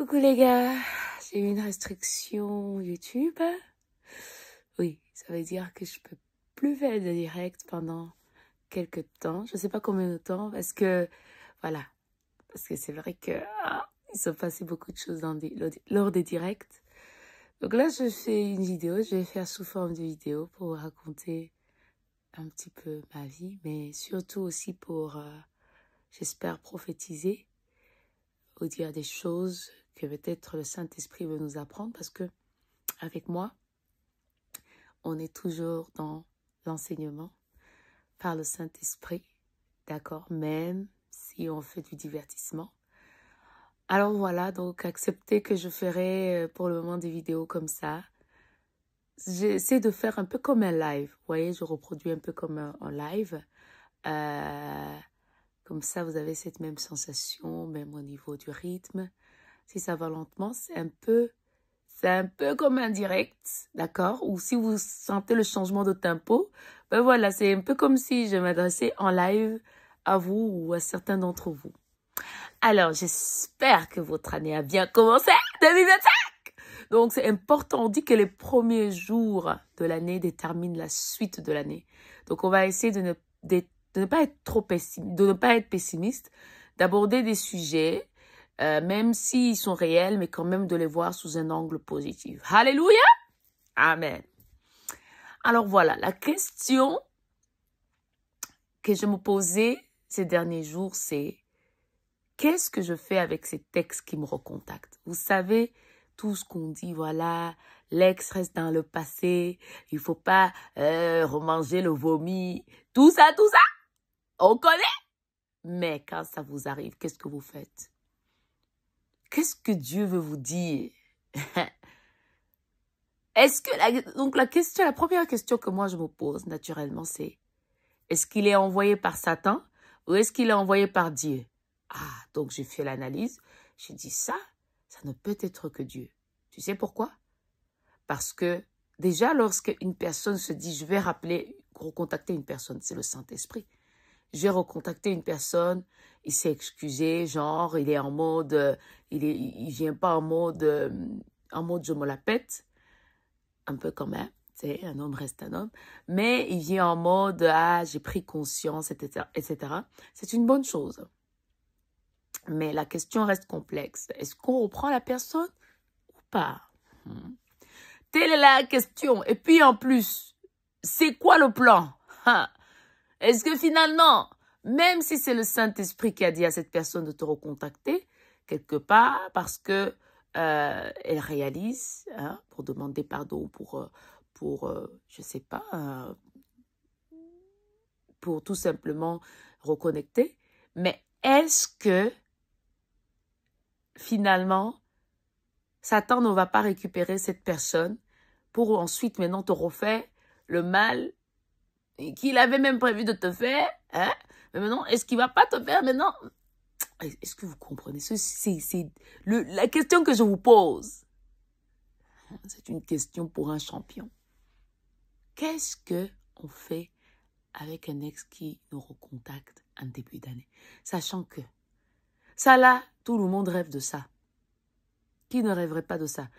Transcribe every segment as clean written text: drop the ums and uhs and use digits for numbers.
Coucou les gars, j'ai eu une restriction YouTube. Oui, ça veut dire que je peux plus faire de direct pendant quelques temps. Je sais pas combien de temps parce que, voilà, parce que c'est vrai que il se passait beaucoup de choses lors des directs. Donc là, je fais une vidéo, je vais faire sous forme de vidéo pour raconter un petit peu ma vie, mais surtout aussi pour, j'espère, prophétiser ou dire des choses que peut-être le Saint-Esprit veut nous apprendre, parce que avec moi, on est toujours dans l'enseignement par le Saint-Esprit, d'accord, même si on fait du divertissement. Alors voilà, donc acceptez que je ferai pour le moment des vidéos comme ça. J'essaie de faire un peu comme un live, vous voyez, je reproduis un peu comme un live. Comme ça, vous avez cette même sensation, même au niveau du rythme. Si ça va lentement, c'est un peu comme un direct, d'accord? Ou si vous sentez le changement de tempo, ben voilà, c'est un peu comme si je m'adressais en live à vous ou à certains d'entre vous. Alors, j'espère que votre année a bien commencé, 2025! Donc, c'est important. On dit que les premiers jours de l'année déterminent la suite de l'année. Donc, on va essayer de ne pas être trop pessimiste, de ne pas être pessimiste, d'aborder des sujets, même s'ils sont réels, mais quand même de les voir sous un angle positif. Alléluia! Amen. Alors voilà, la question que je me posais ces derniers jours, c'est qu'est-ce que je fais avec ces textes qui me recontactent? Vous savez, tout ce qu'on dit, voilà, l'ex reste dans le passé, il faut pas remanger le vomi, tout ça, on connaît. Mais quand ça vous arrive, qu'est-ce que vous faites? Qu'est-ce que Dieu veut vous dire? Est-ce que donc la première question que moi je me pose naturellement, c'est est-ce qu'il est envoyé par Satan ou est-ce qu'il est envoyé par Dieu? Donc j'ai fait l'analyse, j'ai dit ça ne peut être que Dieu. Tu sais pourquoi? Parce que déjà lorsque une personne se dit je vais recontacter une personne, c'est le Saint-Esprit. Je vais recontacter une personne, il s'est excusé, genre il est en mode, il vient pas en mode je me la pète, un peu quand même, tu sais, un homme reste un homme, mais il vient en mode j'ai pris conscience, etc., etc. C'est une bonne chose. Mais la question reste complexe. Est-ce qu'on reprend la personne ou pas? Telle est la question. Et puis en plus, c'est quoi le plan? Est-ce que finalement, même si c'est le Saint-Esprit qui a dit à cette personne de te recontacter, quelque part, parce que elle réalise, pour demander pardon, je sais pas, pour tout simplement reconnecter, mais est-ce que finalement, Satan ne va pas récupérer cette personne pour ensuite maintenant te refaire le mal qu'il avait même prévu de te faire, hein? Mais maintenant, est-ce qu'il va pas te faire maintenant? Est-ce que vous comprenez? C'est la question que je vous pose. C'est une question pour un champion. Qu'est-ce qu'on fait avec un ex qui nous recontacte en début d'année? Sachant que ça là, tout le monde rêve de ça. Qui ne rêverait pas de ça?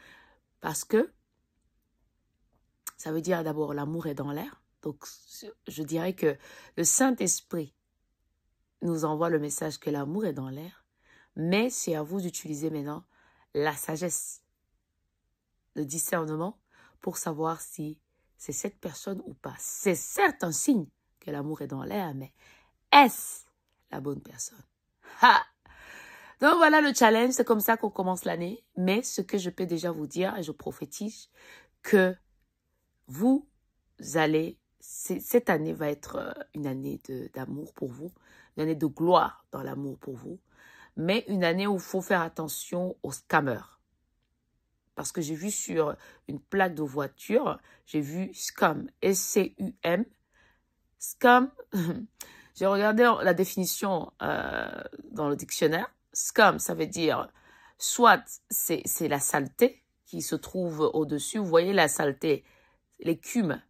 Parce que ça veut dire d'abord l'amour est dans l'air. Donc, je dirais que le Saint-Esprit nous envoie le message que l'amour est dans l'air. Mais c'est à vous d'utiliser maintenant la sagesse, le discernement pour savoir si c'est cette personne ou pas. C'est certes un signe que l'amour est dans l'air, mais est-ce la bonne personne? Donc voilà le challenge, c'est comme ça qu'on commence l'année. Mais ce que je peux déjà vous dire, et je prophétise, que vous allez, cette année va être une année d'amour pour vous, une année de gloire dans l'amour pour vous, mais une année où il faut faire attention aux scammers. Parce que j'ai vu sur une plaque de voiture, j'ai vu scam, S-C-U-M, scam. J'ai regardé la définition dans le dictionnaire. Scam, ça veut dire soit c'est la saleté qui se trouve au-dessus. Vous voyez la saleté, l'écume.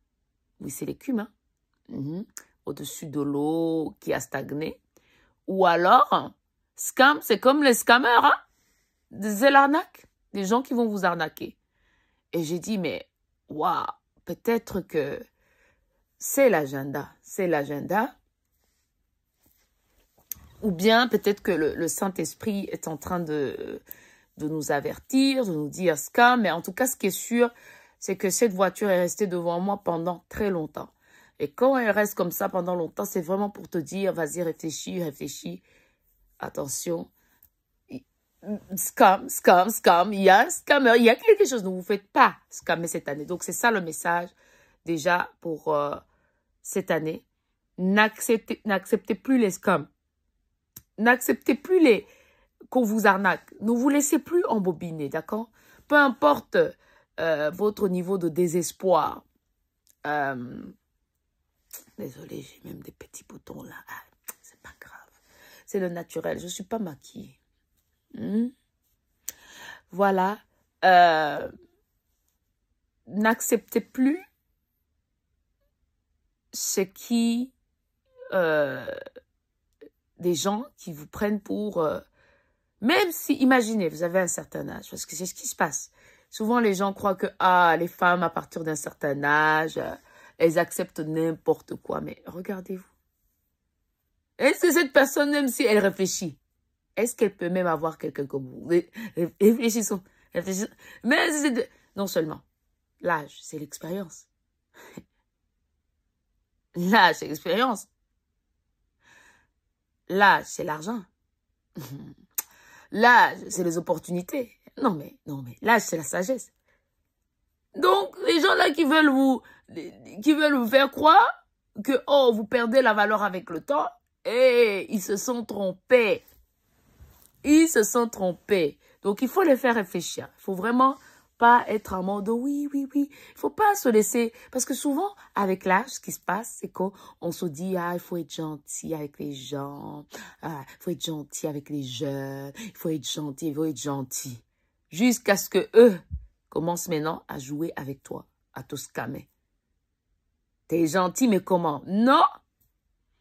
Oui, c'est l'écume. Au-dessus de l'eau qui a stagné. Ou alors, scam, c'est comme les scammers. C'est l'arnaque. Des gens qui vont vous arnaquer. Et j'ai dit, mais, waouh, peut-être que c'est l'agenda. C'est l'agenda. Ou bien peut-être que le Saint-Esprit est en train de nous avertir, de nous dire scam. Mais en tout cas, ce qui est sûr, c'est que cette voiture est restée devant moi pendant très longtemps. Et quand elle reste comme ça pendant longtemps, c'est vraiment pour te dire, vas-y, réfléchis, réfléchis. Attention. Scam, scam, scam. Il y a un scammer, il y a quelque chose. Ne vous faites pas scammer cette année. Donc, c'est ça le message déjà pour cette année. N'acceptez plus les scams. N'acceptez plus qu'on vous arnaque. Ne vous laissez plus embobiner, d'accord? Peu importe votre niveau de désespoir. Désolée, j'ai même des petits boutons là. Ah, c'est pas grave. C'est le naturel. Je ne suis pas maquillée. Voilà. N'acceptez plus ce qui... des gens qui vous prennent pour... même si, imaginez, vous avez un certain âge, parce que c'est ce qui se passe. Souvent, les gens croient que les femmes, à partir d'un certain âge, elles acceptent n'importe quoi. Mais regardez-vous. Est-ce que cette personne, même si elle réfléchit, est-ce qu'elle peut même avoir quelqu'un comme vous? Réfléchissons. Mais non seulement, l'âge, c'est l'expérience. L'âge, c'est l'expérience. L'âge, c'est l'argent. L'âge, c'est les opportunités. Non, mais l'âge, c'est la sagesse. Donc, les gens là qui veulent vous faire croire que, vous perdez la valeur avec le temps, ils se sont trompés. Ils se sont trompés. Donc, il faut les faire réfléchir. Il faut vraiment pas être en mode oui. Il faut pas se laisser. Parce que souvent, avec l'âge, ce qui se passe, c'est qu'on se dit, il faut être gentil avec les gens. Il faut être gentil avec les jeunes. Il faut être gentil. Jusqu'à ce que eux commencent maintenant à jouer avec toi, à te scammer. T'es gentil, mais comment? Non!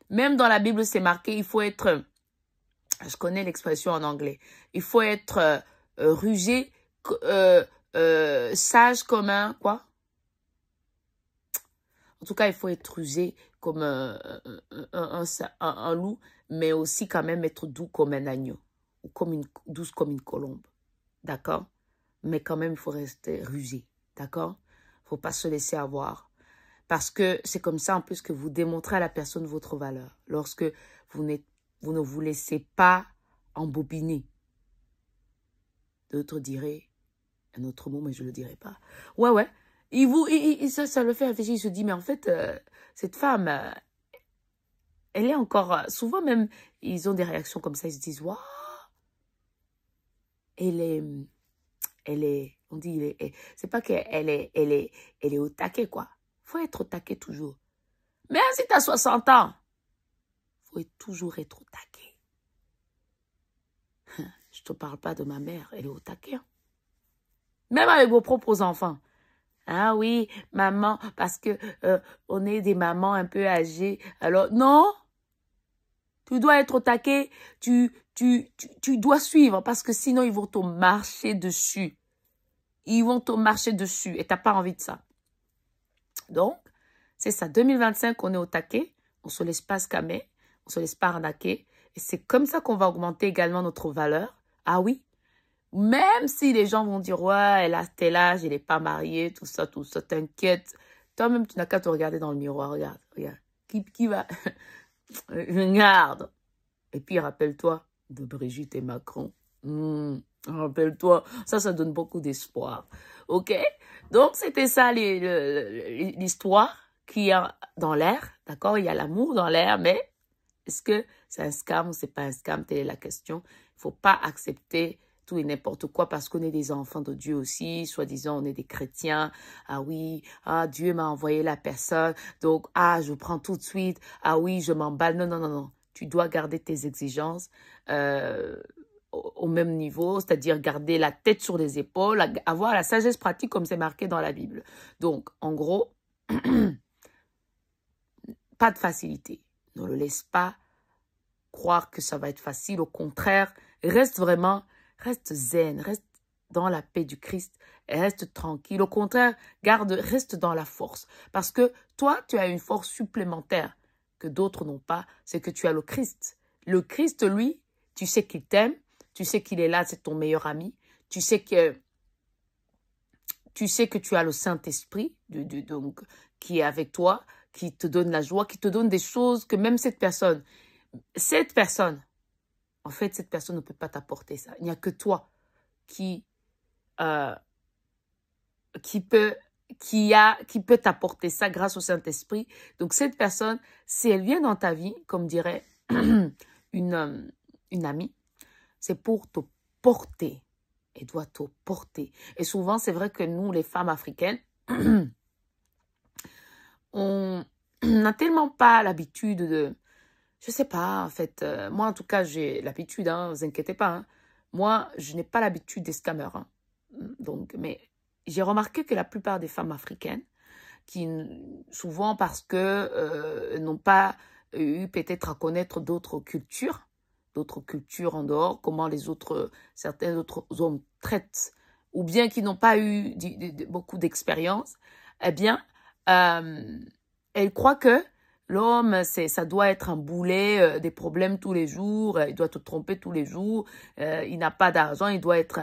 Même dans la Bible, c'est marqué, il faut être... Je connais l'expression en anglais. Il faut être rusé, sage comme un... Quoi? En tout cas, il faut être rusé comme un loup, mais aussi quand même être doux comme un agneau. Ou douce comme une colombe. D'accord? Mais quand même, il faut rester rusé. D'accord? Il ne faut pas se laisser avoir. Parce que c'est comme ça, en plus, que vous démontrez à la personne votre valeur. Lorsque vous ne vous laissez pas embobiner. D'autres diraient un autre mot, mais je ne le dirai pas. Ouais. Ça le fait réfléchir. Il se dit, mais en fait, cette femme, elle est encore... souvent même, ils ont des réactions comme ça. Ils se disent, waouh, on dit, c'est pas qu'elle est au taquet, quoi. Il faut être au taquet toujours. Même si tu as 60 ans, il faut toujours être au taquet. Je te parle pas de ma mère, elle est au taquet. Même avec vos propres enfants. Ah oui, maman, parce que on est des mamans un peu âgées. Alors, non, tu dois être au taquet, tu dois suivre, parce que sinon ils vont te marcher dessus. Ils vont te marcher dessus et tu n'as pas envie de ça. Donc, c'est ça, 2025, on est au taquet, on ne se laisse pas scammer, on ne se laisse pas arnaquer. Et c'est comme ça qu'on va augmenter également notre valeur. Ah oui, même si les gens vont dire, ouais, elle a tel âge, elle n'est pas mariée, tout ça, t'inquiète. Toi-même, tu n'as qu'à te regarder dans le miroir, regarde. Qui va... Regarde. Et puis, rappelle-toi de Brigitte et Macron. Rappelle-toi, ça donne beaucoup d'espoir. OK? Donc, c'était ça l'histoire qu'il y a dans l'air. D'accord? Il y a l'amour dans l'air, mais est-ce que c'est un scam ou c'est pas un scam? Telle est la question. Il ne faut pas accepter tout et n'importe quoi parce qu'on est des enfants de Dieu aussi. Soi-disant, on est des chrétiens. Ah oui, Dieu m'a envoyé la personne. Donc, je prends tout de suite. Ah oui, je m'emballe. Non. Tu dois garder tes exigences au même niveau, c'est-à-dire garder la tête sur les épaules, avoir la sagesse pratique comme c'est marqué dans la Bible. Donc, en gros, pas de facilité. Ne le laisse pas croire que ça va être facile. Au contraire, reste vraiment reste zen, reste dans la paix du Christ, et reste tranquille. Au contraire, reste dans la force. Parce que toi, tu as une force supplémentaire que d'autres n'ont pas, c'est que tu as le Christ. Le Christ, lui, tu sais qu'il t'aime, tu sais qu'il est là, c'est ton meilleur ami, tu sais que tu as le Saint-Esprit donc, qui est avec toi, qui te donne la joie, qui te donne des choses que même cette personne, en fait, cette personne ne peut pas t'apporter ça. Il n'y a que toi qui peut t'apporter ça grâce au Saint-Esprit. Donc, cette personne, si elle vient dans ta vie, comme dirait une amie, c'est pour te porter. Elle doit te porter. Et souvent, c'est vrai que nous, les femmes africaines, on n'a tellement pas l'habitude de... Je sais pas, en fait. Moi, en tout cas, j'ai l'habitude, hein, ne vous inquiétez pas. Hein. Moi, je n'ai pas l'habitude des scammers. Hein. Donc, mais j'ai remarqué que la plupart des femmes africaines, qui souvent parce que n'ont pas eu peut-être à connaître d'autres cultures en dehors, comment certains autres hommes traitent, ou bien qui n'ont pas eu beaucoup d'expérience, eh bien, elles croient que l'homme, ça doit être un boulet, des problèmes tous les jours, il doit te tromper tous les jours, il n'a pas d'argent, il doit être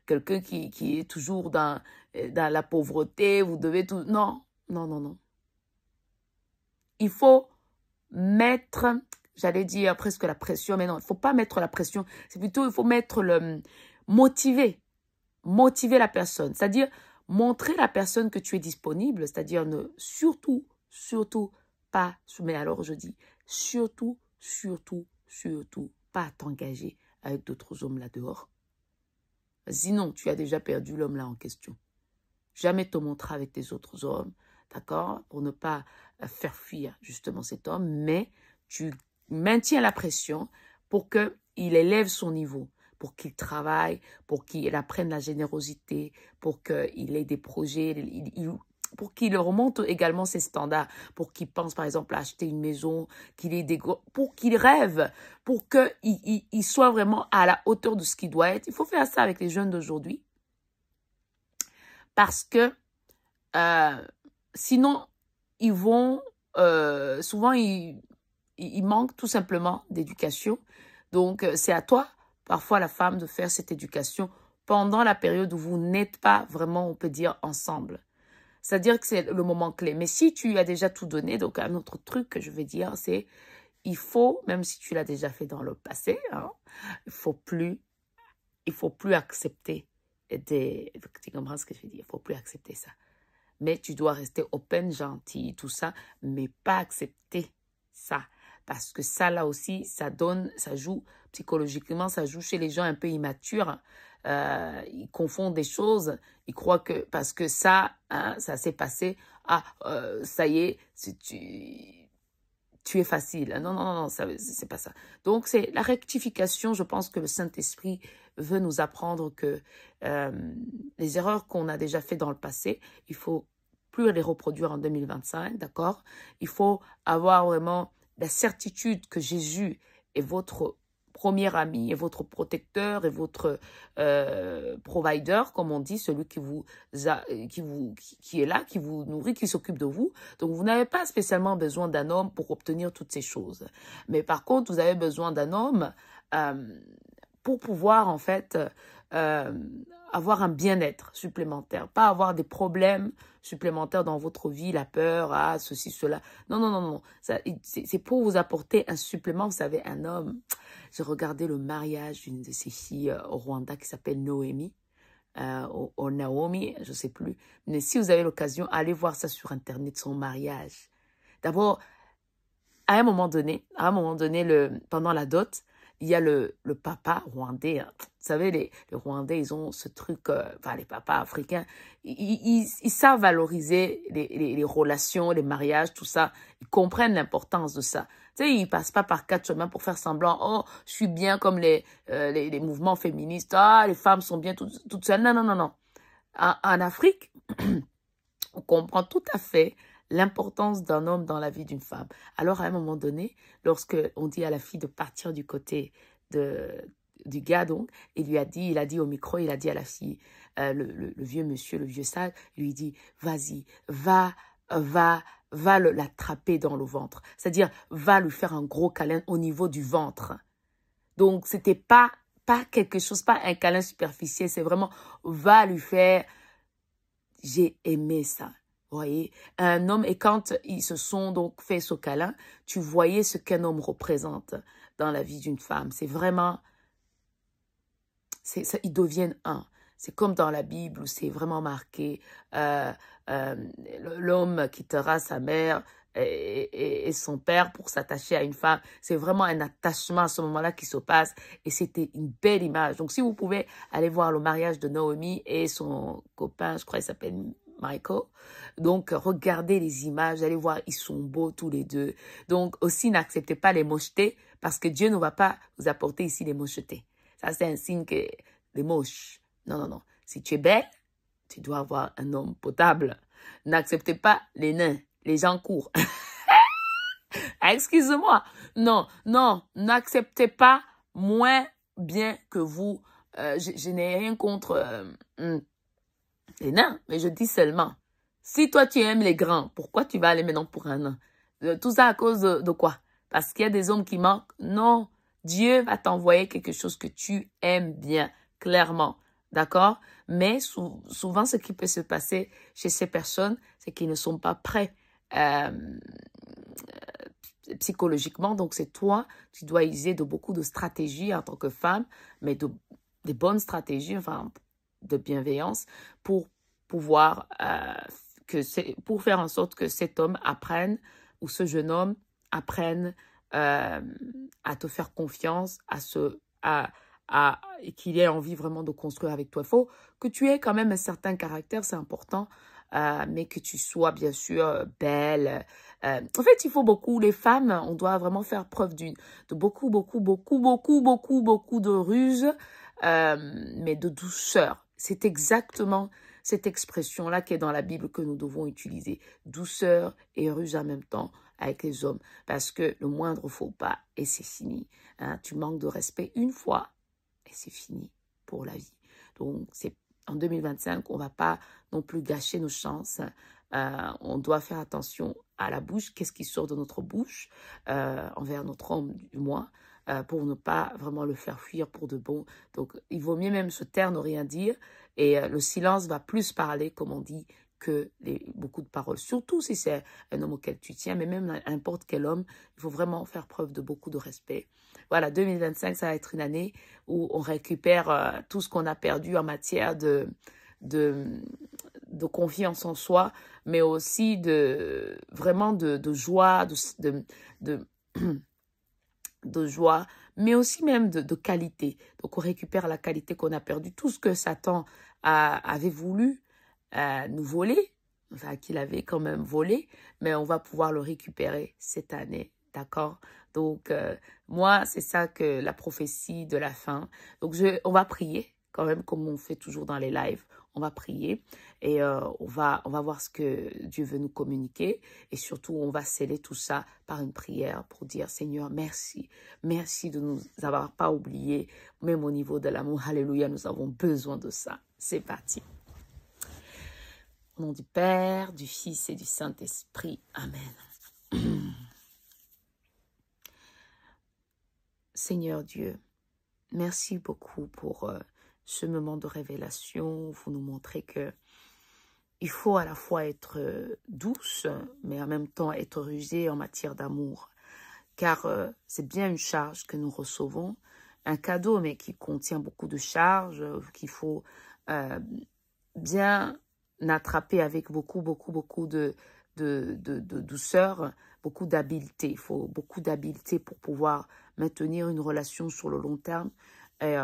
quelqu'un qui est toujours dans la pauvreté, vous devez tout... Non, non, non, non. Il faut mettre, j'allais dire presque la pression, mais non, il ne faut pas mettre la pression, c'est plutôt, il faut mettre motiver la personne, c'est-à-dire montrer la personne que tu es disponible, c'est-à-dire ne surtout pas, mais alors je dis, surtout pas t'engager avec d'autres hommes là dehors. Sinon, tu as déjà perdu l'homme là en question. Jamais te montrer avec des autres hommes, d'accord, pour ne pas faire fuir justement cet homme, mais tu maintiens la pression pour qu'il élève son niveau, pour qu'il travaille, pour qu'il apprenne la générosité, pour qu'il ait des projets, pour qu'il remonte également ses standards, pour qu'il pense par exemple à acheter une maison, pour qu'il rêve, pour qu'il soit vraiment à la hauteur de ce qu'il doit être. Il faut faire ça avec les jeunes d'aujourd'hui. Parce que sinon, ils vont, souvent, ils manquent tout simplement d'éducation. Donc, c'est à toi, parfois la femme, de faire cette éducation pendant la période où vous n'êtes pas vraiment, on peut dire, ensemble. C'est-à-dire que c'est le moment clé. Mais si tu as déjà tout donné, donc un autre truc que je vais dire, c'est il faut, même si tu l'as déjà fait dans le passé, hein, il faut plus accepter tu comprends ce que je veux dire? Il ne faut plus accepter ça. Mais tu dois rester open, gentil, tout ça, mais pas accepter ça. Parce que ça, là aussi, ça joue psychologiquement, ça joue chez les gens un peu immatures. Ils confondent des choses. Ils croient que parce que ça, hein, ça s'est passé, ça y est, tu es facile. Non, non, non, c'est pas ça. Donc, c'est la rectification. Je pense que le Saint-Esprit veut nous apprendre que les erreurs qu'on a déjà faites dans le passé, il faut plus les reproduire en 2025, d'accord? Il faut avoir vraiment la certitude que Jésus est votre premier ami, est votre protecteur, est votre provider, comme on dit, celui qui est là, qui vous nourrit, qui s'occupe de vous. Donc, vous n'avez pas spécialement besoin d'un homme pour obtenir toutes ces choses. Mais par contre, vous avez besoin d'un homme pour pouvoir, en fait, avoir un bien-être supplémentaire, pas avoir des problèmes supplémentaires dans votre vie, la peur, ceci, cela. Non, non, non, non. C'est pour vous apporter un supplément. Vous savez, un homme, j'ai regardé le mariage d'une de ces filles au Rwanda qui s'appelle Noémie, ou Naomi, je ne sais plus. Mais si vous avez l'occasion, allez voir ça sur Internet, son mariage. D'abord, à un moment donné, pendant la dot, il y a le papa rwandais. Hein. Vous savez, les Rwandais, ils ont ce truc, les papas africains, ils savent valoriser les relations, les mariages, tout ça. Ils comprennent l'importance de ça. Tu sais, ils passent pas par 4 chemins pour faire semblant, oh, je suis bien comme les mouvements féministes, les femmes sont bien toutes seules. Non, non, non, non. En Afrique, on comprend tout à fait l'importance d'un homme dans la vie d'une femme. Alors, à un moment donné, lorsque on dit à la fille de partir du côté du gars, donc, il a dit au micro, il a dit à la fille, le vieux monsieur, le vieux sage, il lui dit, vas-y, va l'attraper dans le ventre. C'est-à-dire, va lui faire un gros câlin au niveau du ventre. Donc, c'était pas quelque chose, pas un câlin superficiel, c'est vraiment, va lui faire, j'ai aimé ça. Vous voyez, un homme, et quand ils se sont donc fait ce câlin, tu voyais ce qu'un homme représente dans la vie d'une femme. C'est vraiment, ils deviennent un. C'est comme dans la Bible où c'est vraiment marqué, l'homme quittera sa mère et son père pour s'attacher à une femme. C'est vraiment un attachement à ce moment-là qui se passe et c'était une belle image. Donc si vous pouvez aller voir le mariage de Naomi et son copain, je crois qu'il s'appelle Michael. Donc regardez les images, allez voir, ils sont beaux tous les deux. Donc aussi n'acceptez pas les mochetés parce que Dieu ne va pas vous apporter ici les mochetés. Ça c'est un signe que les moches. Non, non, non. Si tu es belle, tu dois avoir un homme potable. N'acceptez pas les nains, les gens courts. Excusez-moi. Non, non, n'acceptez pas moins bien que vous. Je n'ai rien contre les nains, mais je dis seulement, si toi tu aimes les grands, pourquoi tu vas aller maintenant pour un nain? Tout ça à cause de quoi? Parce qu'il y a des hommes qui manquent? Non, Dieu va t'envoyer quelque chose que tu aimes bien, clairement. D'accord? Mais souvent, ce qui peut se passer chez ces personnes, c'est qu'ils ne sont pas prêts psychologiquement. Donc, c'est toi, tu dois user de beaucoup de stratégies en tant que femme, mais des bonnes stratégies, enfin, de bienveillance pour pouvoir, pour faire en sorte que cet homme apprenne, ou ce jeune homme apprenne à te faire confiance, et qu'il ait envie vraiment de construire avec toi. Il faut que tu aies quand même un certain caractère, c'est important, mais que tu sois bien sûr belle. En fait, il faut beaucoup, les femmes, on doit vraiment faire preuve de beaucoup de ruse, mais de douceur. C'est exactement cette expression-là qui est dans la Bible que nous devons utiliser. Douceur et ruse en même temps avec les hommes, parce que le moindre faux pas, et c'est fini. Hein, tu manques de respect une fois, et c'est fini pour la vie. Donc, en 2025, on ne va pas non plus gâcher nos chances. On doit faire attention à la bouche, qu'est-ce qui sort de notre bouche, envers notre homme du moins, pour ne pas vraiment le faire fuir pour de bon. Donc, il vaut mieux même se taire, ne rien dire, et le silence va plus parler, comme on dit, que beaucoup de paroles. Surtout si c'est un homme auquel tu tiens, mais même n'importe quel homme, il faut vraiment faire preuve de beaucoup de respect. Voilà, 2025, ça va être une année où on récupère tout ce qu'on a perdu en matière de confiance en soi, mais aussi vraiment de joie, de joie, mais aussi même de qualité. Donc, on récupère la qualité qu'on a perdue. Tout ce que Satan avait voulu nous voler, enfin, qu'il avait quand même volé, mais on va pouvoir le récupérer cette année, d'accord? Donc, moi, c'est ça que la prophétie de la fin. Donc, on va prier, quand même, comme on fait toujours dans les lives. On va prier et on va voir ce que Dieu veut nous communiquer. Et surtout, on va sceller tout ça par une prière pour dire, Seigneur, merci. Merci de nous avoir pas oubliés, même au niveau de l'amour. Alléluia, nous avons besoin de ça. C'est parti. Au nom du Père, du Fils et du Saint-Esprit. Amen. Seigneur Dieu, merci beaucoup pour ce moment de révélation. Vous nous montrez que il faut à la fois être douce, mais en même temps être rusée en matière d'amour. Car c'est bien une charge que nous recevons, un cadeau, mais qui contient beaucoup de charges, qu'il faut bien attraper avec beaucoup de douceur, beaucoup d'habileté. Il faut beaucoup d'habileté pour pouvoir maintenir une relation sur le long terme et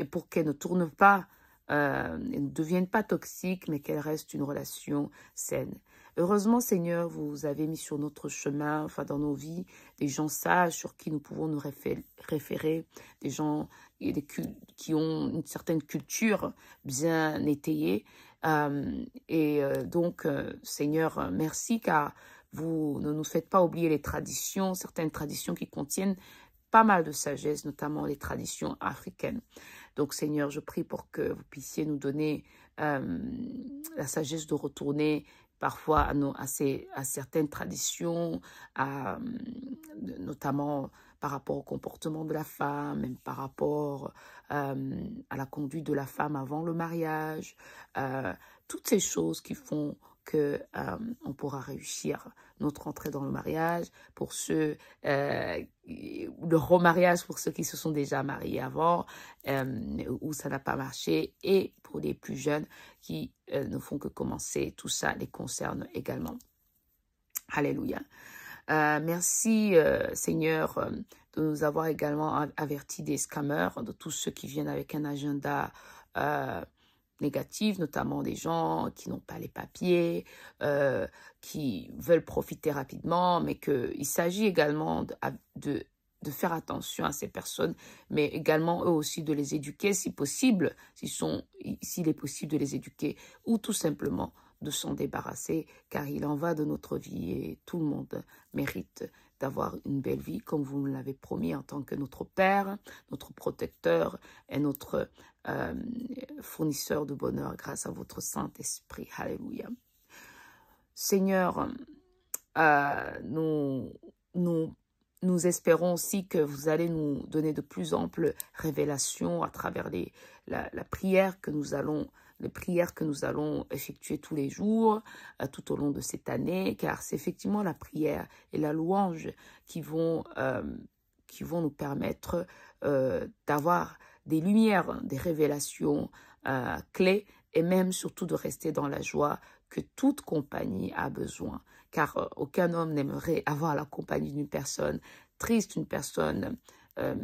pour qu'elle ne tourne pas, elle ne devienne pas toxique, mais qu'elle reste une relation saine. Heureusement, Seigneur, vous avez mis sur notre chemin, enfin dans nos vies, des gens sages sur qui nous pouvons nous référer, des gens qui ont une certaine culture bien étayée. Donc, Seigneur, merci car vous ne nous faites pas oublier les traditions, certaines traditions qui contiennent pas mal de sagesse, notamment les traditions africaines. Donc, Seigneur, je prie pour que vous puissiez nous donner la sagesse de retourner parfois à certaines traditions, notamment par rapport au comportement de la femme, même par rapport à la conduite de la femme avant le mariage, toutes ces choses qui font que on pourra réussir notre entrée dans le mariage, pour ceux, le remariage pour ceux qui se sont déjà mariés avant, où ça n'a pas marché, et pour les plus jeunes qui ne font que commencer, tout ça les concerne également. Alléluia. Merci Seigneur de nous avoir également avertis des scammers, de tous ceux qui viennent avec un agenda négative, notamment des gens qui n'ont pas les papiers, qui veulent profiter rapidement, mais qu'il s'agit également de faire attention à ces personnes, mais également eux aussi de les éduquer si possible, s'il est possible de les éduquer, ou tout simplement de s'en débarrasser, car il en va de notre vie et tout le monde mérite d'avoir une belle vie, comme vous me l'avez promis en tant que notre Père, notre protecteur et notre fournisseur de bonheur grâce à votre Saint-Esprit. Alléluia. Seigneur, nous espérons aussi que vous allez nous donner de plus amples révélations à travers la prière que nous allons les prières que nous allons effectuer tous les jours, tout au long de cette année, car c'est effectivement la prière et la louange qui vont nous permettre d'avoir des lumières, des révélations clés, et même surtout de rester dans la joie que toute compagnie a besoin, car aucun homme n'aimerait avoir la compagnie d'une personne triste, une personne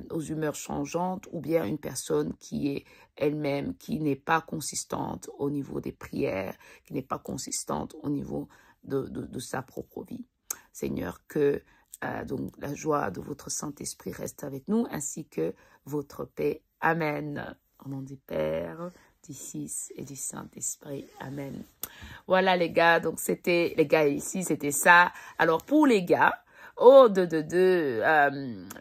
aux humeurs changeantes, ou bien une personne qui est elle-même, qui n'est pas consistante au niveau des prières, qui n'est pas consistante au niveau de sa propre vie. Seigneur, que donc la joie de votre Saint-Esprit reste avec nous, ainsi que votre paix. Amen. Au nom du Père, du Fils et du Saint-Esprit. Amen. Voilà les gars, donc c'était, les gars ici, c'était ça. Alors pour les gars,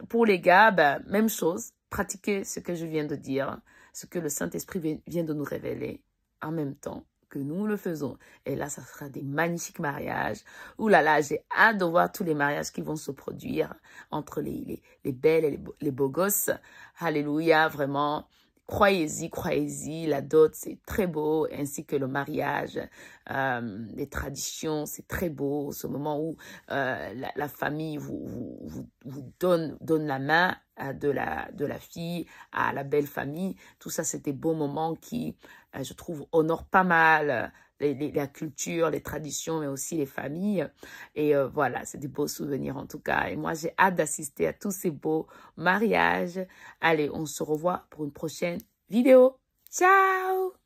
pour les gars, ben, même chose, pratiquez ce que je viens de dire, ce que le Saint-Esprit vient de nous révéler en même temps que nous le faisons. Et là, ça sera des magnifiques mariages. Ouh là là, j'ai hâte de voir tous les mariages qui vont se produire entre les belles et les beaux gosses. Alléluia, vraiment. Croyez-y, la dot, c'est très beau, ainsi que le mariage, les traditions, c'est très beau, ce moment où la famille vous donne la main de la fille à la belle famille. Tout ça, c'est des beaux moments qui, je trouve, honorent pas mal la culture, les traditions, mais aussi les familles. Et voilà, c'est des beaux souvenirs en tout cas. Et moi, j'ai hâte d'assister à tous ces beaux mariages. Allez, on se revoit pour une prochaine vidéo. Ciao!